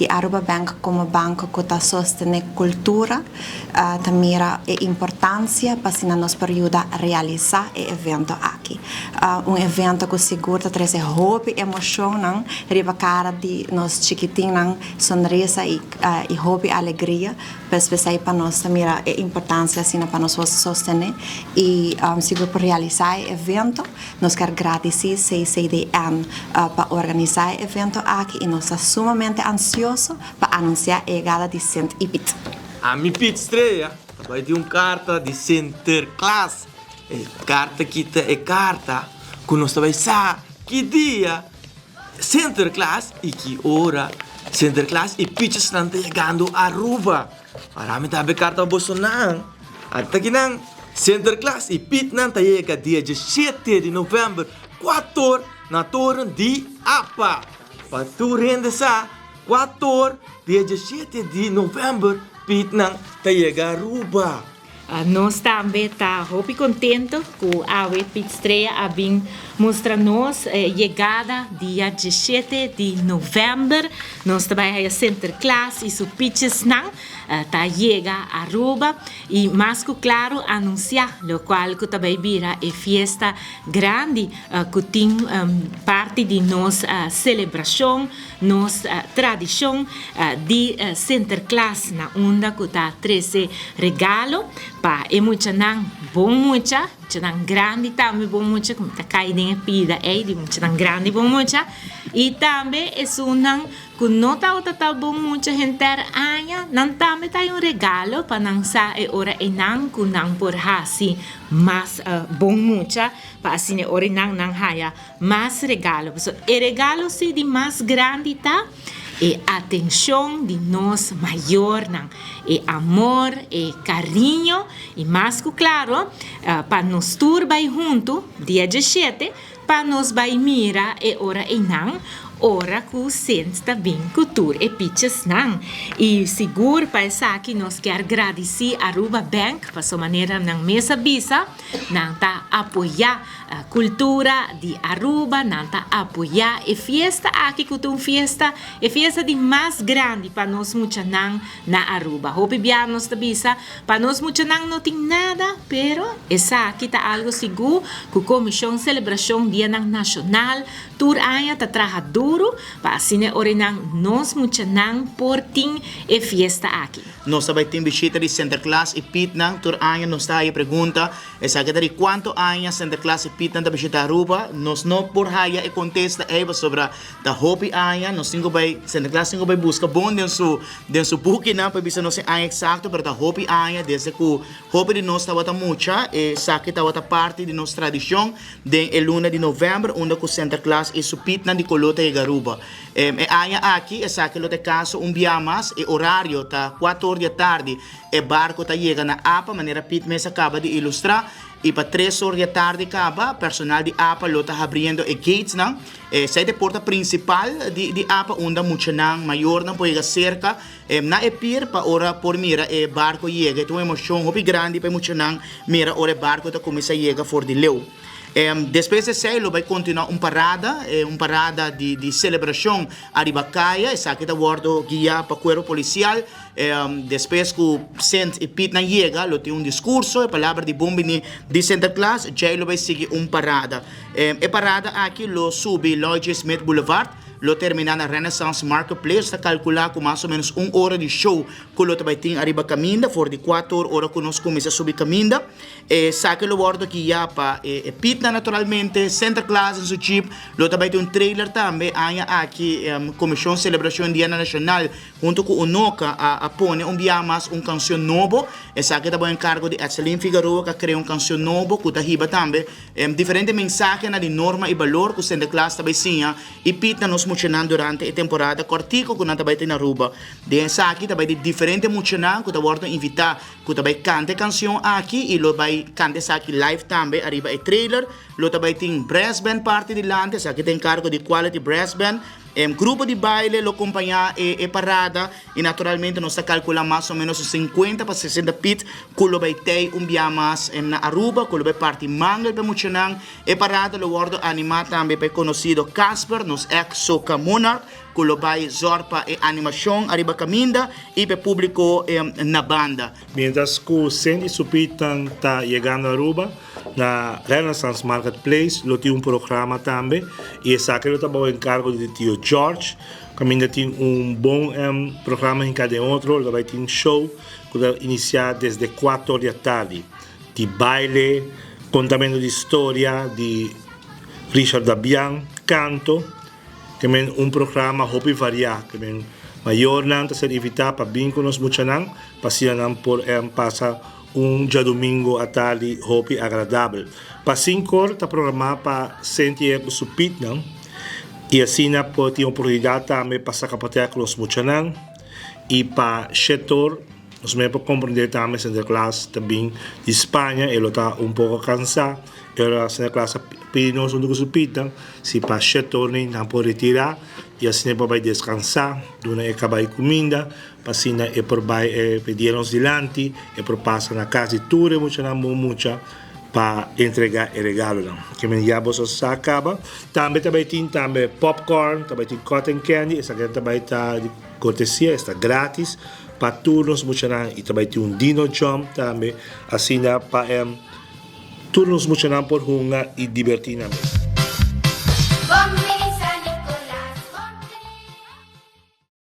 e Aruba Bank como banco que está sostenendo cultura, mira a importância para nos ajudar a realizar o evento aqui. Evento que segura traz hope e emoção, riba cara de nós chiquitinhos, sonrisa e hope e alegria, para nós mira a importância assim para nós sostener e seguro para realizar o evento, nós quer agradecer CCDN para organizar o evento aqui e nós estamos sumamente ansiosos para anunciar a chegada de Saint Ipit. A minha Pit estreia vai ter uma carta de Sinterklaas. Carta kita carta que nós também sabe que dia Sinterklaas e que hora Sinterklaas e Pit estão chegando a Aruba. Para mim também carta Bolsonaro. Até que não Sinterklaas e Pit não chega dia 17 de novembro 4 na torre de APA. Para tu render sa 4 dia 17 de novembro Pit não chega a Aruba. Nós também estamos muito contentes com a Pit estreia a vir mostrar-nos a chegada dia 17 de novembro. Nós também a Sinterklaas e os pitches não chega a Aruba e mais que claro anunciar o qual que também vira a festa grande que tem parte de nossa celebração, nossa tradição de Sinterklaas na onda que está 13 regalo para e muita não bom muita grande também bom muita como está caindo pida de muita grande bom muita e também é não que não está bom muita gente aia não também tem regalo para não sa e ora e não que não por hasi mas bom muita para assim ora não haya mais regalo so e regalo se de mais grande tá e atenção de nós maior, e amor, e carinho, e mais que claro, para nós turbai junto, dia 17, para nós vai mira e ora e não, ora que o sente também cultura e pitches não. E seguro para essa que nós quer agradecer a Aruba Bank para sua maneira na mesa bisa, não tá apoiar a cultura de Aruba, não tá apoiar a festa aqui que tem festa, e festa de mais grande para nós muito não na Aruba. Hope bem nós tá bisa, para nós muito não tem nada, pero essa aqui tá algo seguro que a Comissão Celebração Dia Nacional tur aya tá trabajando para assim orinang nós muito não portim e festa aqui. Nós também temos visita de Sinterklaas e Pit nang tur año nos está aí pergunta essa que dari quanto año Sinterklaas e Pit nang da visita Aruba nos não por haya e contesta eva sobre da hopi año nos cinco vai Sinterklaas cinco vai busca bom dentro su buque na para bisa não se año exacto pero da hopi año desde que hopi de nós estava mucha e saque estava parte de nossa tradição de el luna de novembro onde com Sinterklaas e su Pit nang de colota e Garuba. Año aqui essa que lo de caso dia mais e horário tá 4 da tarde e barco tá chega na APA maneira Pit mesa acaba de ilustrar e para 3 horas da tarde acaba personal de APA lo tá abrindo e gates não sai de porta principal de APA onde muito não maior não pode cerca na epir para hora por mira e barco chega então emoção hobby grande para muito não mira hora barco tá começa a chegar for de leu. Depois de sair, vai continuar uma parada de celebração a Ribacaia, essa que está guardo guia para o corpo policial. Depois que o Saint e Pit não chega, tem discurso, a palavra de bombi de Sinterklaas, já vai seguir uma parada. A parada aqui lo sube Lloyd Smith Boulevard, lo termina na Renaissance Marketplace, está calculado com mais ou menos 1 hora de show, que lo vai ter arriba caminda, for de 4 horas que nós começamos a subir caminda. Saque lo guardo aqui já para Pit naturalmente, Sinterklaas em seu chip, lo também tem trailer também, aqui, Comissão Celebração Indiana Nacional, junto com o Noca, a pone dia mais canção novo, saque também encargo de Etzelin Figueroa, que cria canção novo, que está riba também, diferente mensagem de norma e valor que o Sinterklaas também tinha, e Pit nos funcionando durante a temporada cortico que nós também tem na Aruba. Dessa aqui também de diferente funcionando que também invitar que também cante canção aqui e lo vai cante aqui live também arriba e trailer. Lo também tem brass band parte de lante, aqui tem cargo de quality brass band. Grupo de baile lo acompanha e parada e naturalmente nós calculamos mais ou menos 50 para 60 pit que lo vai ter dia mais na Aruba, que lo vai parte mangal para muchanang e parada lo guardo animado também para conhecido Casper, nos ex Soca Monarch, kulobay zorpa e animación arriba caminda y pe público na banda. Mientras que o Sandy Supitan está llegando a Aruba, na Renaissance Marketplace, lo tiene un programa también, y esa que lo está bajo encargo de tío George. Caminda tiene un buen programa en cada otro, lo va a tener un show que va a iniciar desde 4 de la tarde, de baile, contamento de historia, de Richard Dabian, canto, también un programa hopi variado, también mayor nanta ser invitado para vínculos mucho nan, pasean por pasa un día domingo a tarde hopi agradable. Para 5 horas está programado para sentir su pitnan, y así por tiene oportunidad también para sacar con los muchanan y para Shetor nos me puede comprender también en la clase también de España, él está un poco cansado, ahora en la clase pedimos un poco pitan, si para Shetor no puede retirar y así puede descansar, durante acabar la comida, para así por pedirnos delante y por pasar a casa de tour mucha para entregar el regalo. Que me ya vos se acaba. También tiene popcorn, también tiene cotton candy, esa que también está de cortesía, está gratis para turnos mucho y también tiene un dino jump también, así para turnos mucho por jugar y divertirnos.